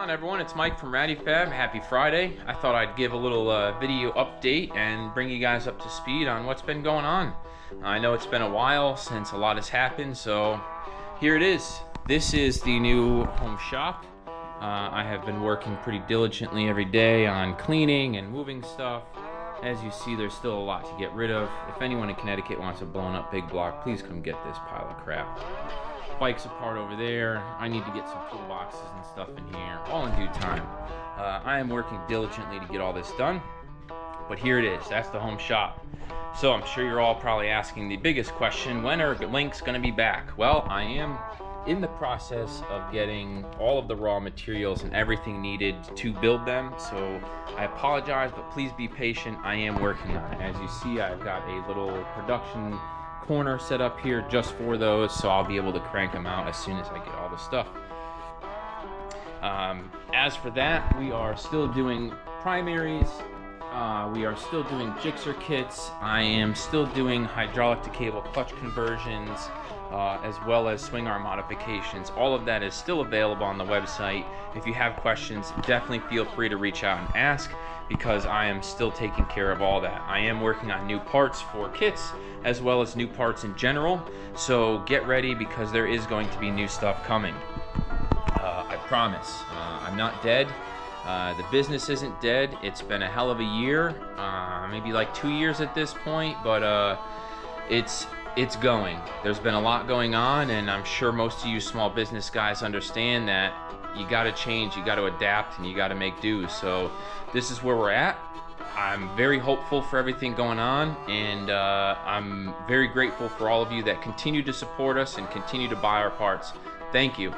on, everyone? It's Mike from RattyFab. Happy Friday. I thought I'd give a little video update and bring you guys up to speed on what's been going on. I know it's been a while since a lot has happened, so here it is. This is the new home shop. I have been working pretty diligently every day on cleaning and moving stuff. As you see, there's still a lot to get rid of. If anyone in Connecticut wants a blown up big block, please come get this pile of crap. Bike's apart over there. I need to get some toolboxes and stuff in here, all in due time. I am working diligently to get all this done, but here it is. That's the home shop. So I'm sure you're all probably asking the biggest question: when are links going to be back? Well, I am in the process of getting all of the raw materials and everything needed to build them, so I apologize, but please be patient. I am working on it. As you see, I've got a little production corner set up here just for those, so I'll be able to crank them out as soon as I get all the stuff. As for that, we are still doing primaries. We are still doing jigsaw kits. I am still doing hydraulic to cable clutch conversions, as well as swing arm modifications. All of that is still available on the website. If you have questions, definitely feel free to reach out and ask, because I am still taking care of all that. I am working on new parts for kits, as well as new parts in general, so get ready, because there is going to be new stuff coming. I promise. I'm not dead. The business isn't dead. It's been a hell of a year, maybe like 2 years at this point, but it's going. There's been a lot going on, and I'm sure most of you small business guys understand that you got to change, you got to adapt, and you got to make do. So this is where we're at. I'm very hopeful for everything going on, and I'm very grateful for all of you that continue to support us and continue to buy our parts. Thank you.